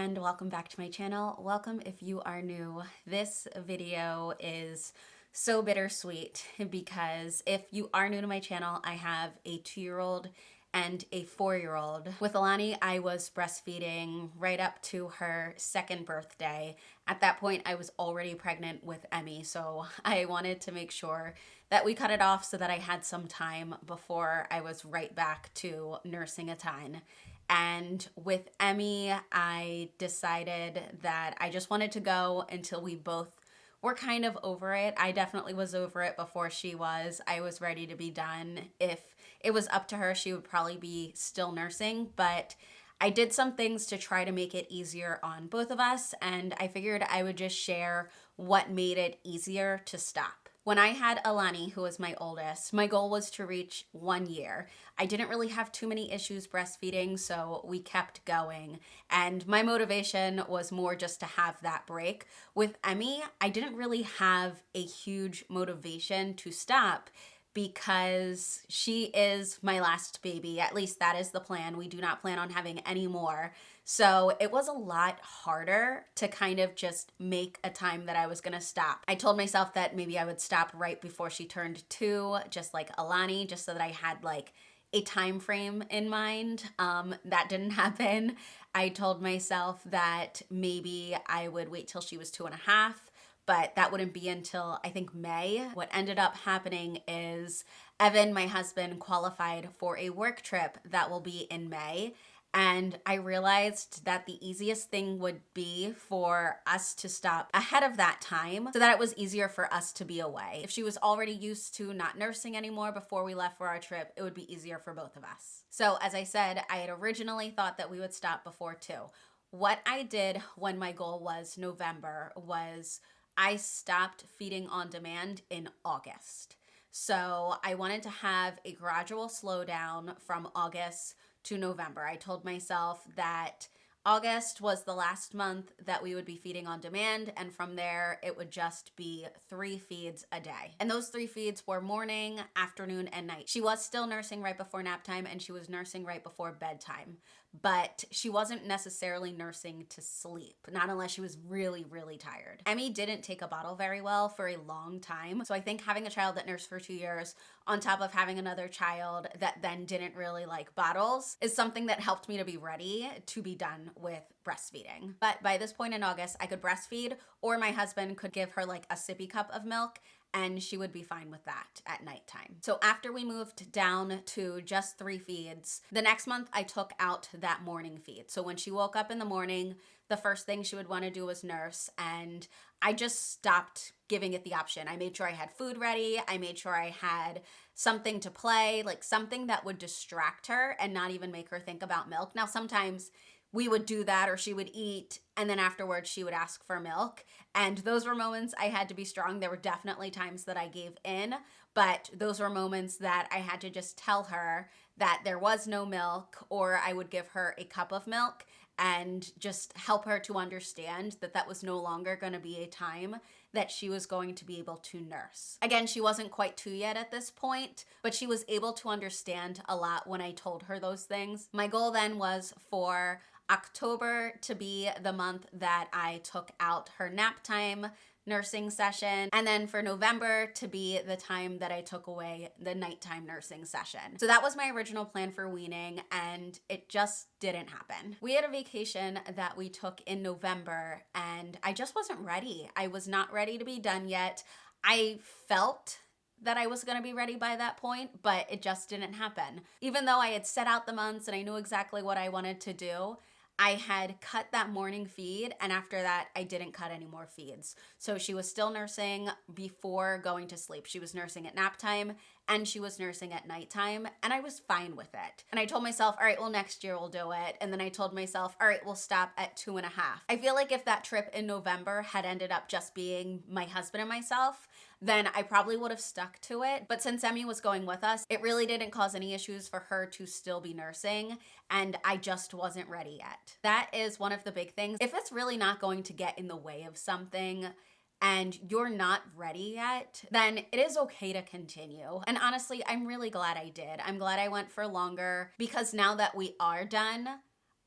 and welcome back to my channel. Welcome if you are new. This video is so bittersweet because if you are new to my channel, I have a 2-year-old and a 4-year-old. With Alani, I was breastfeeding right up to her 2nd birthday. At that point, I was already pregnant with Emmy, so I wanted to make sure that we cut it off so that I had some time before I was right back to nursing a ton. And with Emmy, I decided that I just wanted to go until we both were kind of over it. I definitely was over it before she was. I was ready to be done. If it was up to her, she would probably be still nursing, but I did some things to try to make it easier on both of us, and I figured I would just share what made it easier to stop. When I had Alani, who was my oldest, my goal was to reach 1 year. I didn't really have too many issues breastfeeding, so we kept going. And my motivation was more just to have that break. With Emmy, I didn't really have a huge motivation to stop because she is my last baby. At least that is the plan. We do not plan on having any more. So it was a lot harder to kind of just make a time that I was gonna stop. I told myself that maybe I would stop right before she turned 2, just like Alani, just so that I had like a time frame in mind. That didn't happen. I told myself that maybe I would wait till she was 2.5, but that wouldn't be until I think May. What ended up happening is Evan, my husband, qualified for a work trip that will be in May. And I realized that the easiest thing would be for us to stop ahead of that time so that it was easier for us to be away. If she was already used to not nursing anymore before we left for our trip, it would be easier for both of us. So as I said, I had originally thought that we would stop before 2. What I did when my goal was November was I stopped feeding on demand in August. So I wanted to have a gradual slowdown from August to November. I told myself that August was the last month that we would be feeding on demand, and from there it would just be 3 feeds a day. And those 3 feeds were morning, afternoon, and night. She was still nursing right before nap time, and she was nursing right before bedtime, but she wasn't necessarily nursing to sleep, not unless she was really, really tired. Emmy didn't take a bottle very well for a long time, so I think having a child that nursed for 2 years on top of having another child that then didn't really like bottles is something that helped me to be ready to be done with breastfeeding. But by this point in August, I could breastfeed, or my husband could give her like a sippy cup of milk, and she would be fine with that at nighttime. So after we moved down to just 3 feeds, the next month I took out that morning feed. So when she woke up in the morning, the first thing she would want to do was nurse, and I just stopped giving it the option. I made sure I had food ready. I made sure I had something to play, like something that would distract her and not even make her think about milk. Now, sometimes we would do that, or she would eat, and then afterwards she would ask for milk. And those were moments I had to be strong. There were definitely times that I gave in, but those were moments that I had to just tell her that there was no milk, or I would give her a cup of milk and just help her to understand that that was no longer going to be a time that she was going to be able to nurse. Again, she wasn't quite 2 yet at this point, but she was able to understand a lot when I told her those things. My goal then was for October to be the month that I took out her nap time nursing session, and then for November to be the time that I took away the nighttime nursing session. So that was my original plan for weaning, and it just didn't happen. We had a vacation that we took in November, and I just wasn't ready. I was not ready to be done yet. I felt that I was gonna be ready by that point, but it just didn't happen. Even though I had set out the months and I knew exactly what I wanted to do, I had cut that morning feed, and after that, I didn't cut any more feeds. So she was still nursing before going to sleep. She was nursing at nap time, and she was nursing at nighttime, and I was fine with it. And I told myself, all right, well, next year we'll do it. And then I told myself, all right, we'll stop at 2.5. I feel like if that trip in November had ended up just being my husband and myself, then I probably would have stuck to it. But since Emmy was going with us, it really didn't cause any issues for her to still be nursing, and I just wasn't ready yet. That is one of the big things. If it's really not going to get in the way of something and you're not ready yet, then it is okay to continue. And honestly, I'm really glad I did. I'm glad I went for longer, because now that we are done,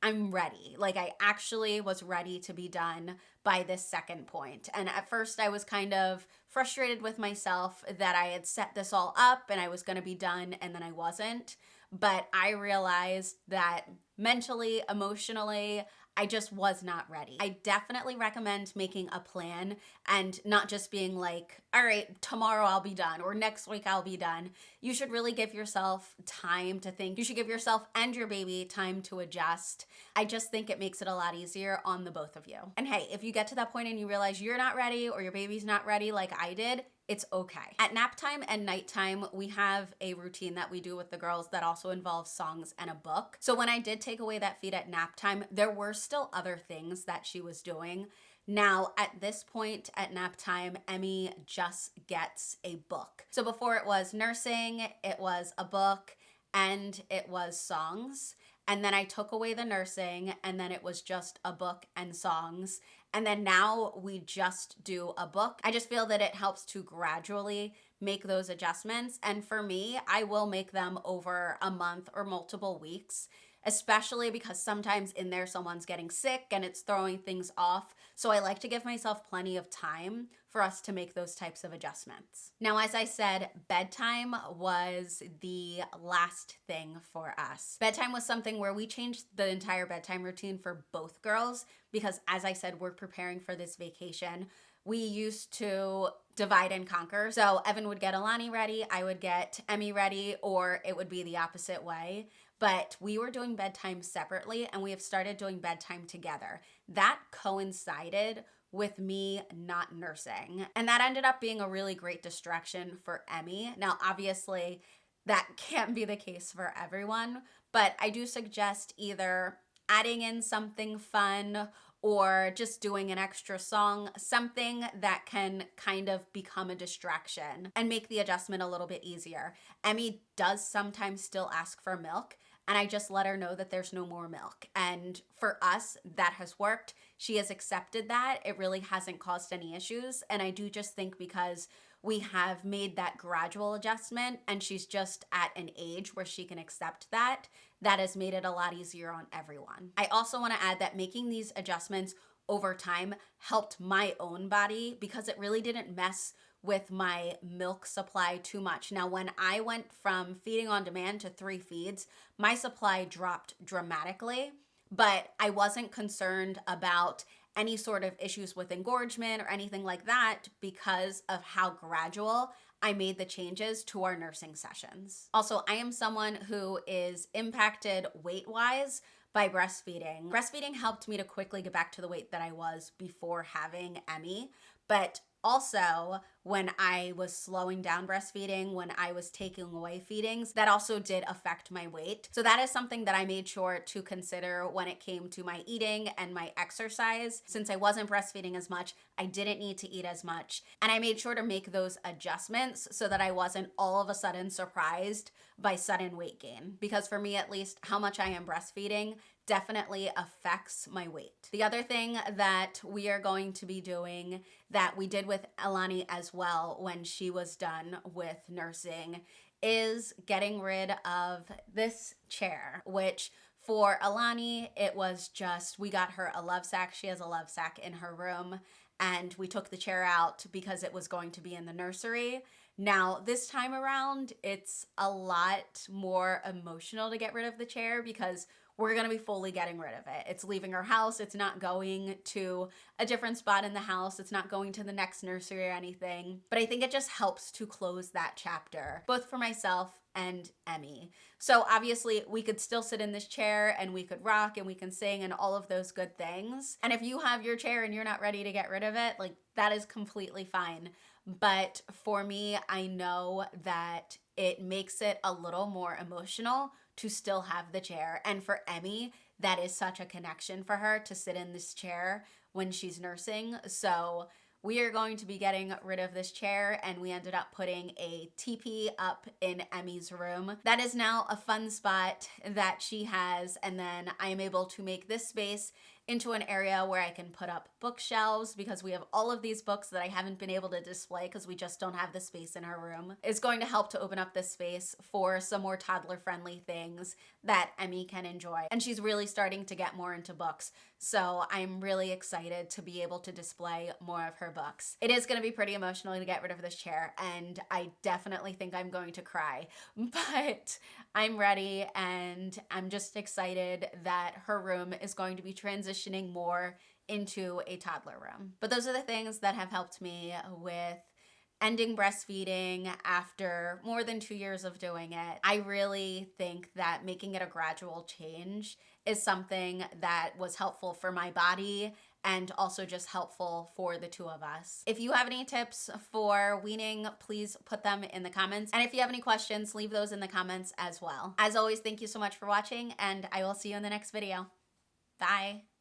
I'm ready. Like I actually was ready to be done by this second point. And at first I was kind of frustrated with myself that I had set this all up and I was going to be done and then I wasn't. But I realized that mentally, emotionally, I just was not ready. I definitely recommend making a plan and not just being like, all right, tomorrow I'll be done or next week I'll be done. You should really give yourself time to think. You should give yourself and your baby time to adjust. I just think it makes it a lot easier on the both of you. And hey, if you get to that point and you realize you're not ready or your baby's not ready like I did, it's okay. At nap time and nighttime, we have a routine that we do with the girls that also involves songs and a book. So when I did take away that feed at nap time, there were still other things that she was doing. Now, at this point at nap time, Emmy just gets a book. So before it was nursing, it was a book, and it was songs. And then I took away the nursing, and then it was just a book and songs. And then now we just do a book. I just feel that it helps to gradually make those adjustments. And for me, I will make them over a month or multiple weeks, especially because sometimes in there someone's getting sick and it's throwing things off. So I like to give myself plenty of time for us to make those types of adjustments. Now, as I said, bedtime was the last thing for us. Bedtime was something where we changed the entire bedtime routine for both girls because, as I said, we're preparing for this vacation. We used to divide and conquer. So Evan would get Alani ready, I would get Emmy ready, or it would be the opposite way. But we were doing bedtime separately and we have started doing bedtime together. That coincided with me not nursing. And that ended up being a really great distraction for Emmy. Now, obviously, that can't be the case for everyone, but I do suggest either adding in something fun or just doing an extra song, something that can kind of become a distraction and make the adjustment a little bit easier. Emmy does sometimes still ask for milk, and I just let her know that there's no more milk. And for us, that has worked. She has accepted that. It really hasn't caused any issues. And I do just think because we have made that gradual adjustment and she's just at an age where she can accept that, that has made it a lot easier on everyone. I also want to add that making these adjustments over time helped my own body because it really didn't mess with my milk supply too much. Now, when I went from feeding on demand to 3 feeds, my supply dropped dramatically, but I wasn't concerned about any sort of issues with engorgement or anything like that because of how gradual I made the changes to our nursing sessions. Also, I am someone who is impacted weight-wise by breastfeeding. Breastfeeding helped me to quickly get back to the weight that I was before having Emmy, but also, when I was slowing down breastfeeding, when I was taking away feedings, that also did affect my weight. So that is something that I made sure to consider when it came to my eating and my exercise. Since I wasn't breastfeeding as much, I didn't need to eat as much. And I made sure to make those adjustments so that I wasn't all of a sudden surprised by sudden weight gain. Because for me, at least, how much I am breastfeeding definitely affects my weight. The other thing that we are going to be doing that we did with Alani as well when she was done with nursing is getting rid of this chair, which for Alani, it was just, we got her a love sack. She has a love sack in her room, and we took the chair out because it was going to be in the nursery. Now, this time around, it's a lot more emotional to get rid of the chair because we're going to be fully getting rid of it. It's leaving our house. It's not going to a different spot in the house. It's not going to the next nursery or anything. But I think it just helps to close that chapter, both for myself and Emmy. So obviously we could still sit in this chair and we could rock and we can sing and all of those good things. And if you have your chair and you're not ready to get rid of it, like that is completely fine. But for me, I know that it makes it a little more emotional to still have the chair. And for Emmy, that is such a connection for her to sit in this chair when she's nursing. So we are going to be getting rid of this chair, and we ended up putting a teepee up in Emmy's room. That is now a fun spot that she has, and then I am able to make this space into an area where I can put up bookshelves, because we have all of these books that I haven't been able to display because we just don't have the space in her room. It's going to help to open up this space for some more toddler-friendly things that Emmy can enjoy. And she's really starting to get more into books, so I'm really excited to be able to display more of her books. It is going to be pretty emotional to get rid of this chair, and I definitely think I'm going to cry, but I'm ready, and I'm just excited that her room is going to be transitioning more into a toddler room. But those are the things that have helped me with ending breastfeeding after more than 2 years of doing it. I really think that making it a gradual change is something that was helpful for my body and also just helpful for the two of us. If you have any tips for weaning, please put them in the comments. And if you have any questions, leave those in the comments as well. As always, thank you so much for watching, and I will see you in the next video. Bye.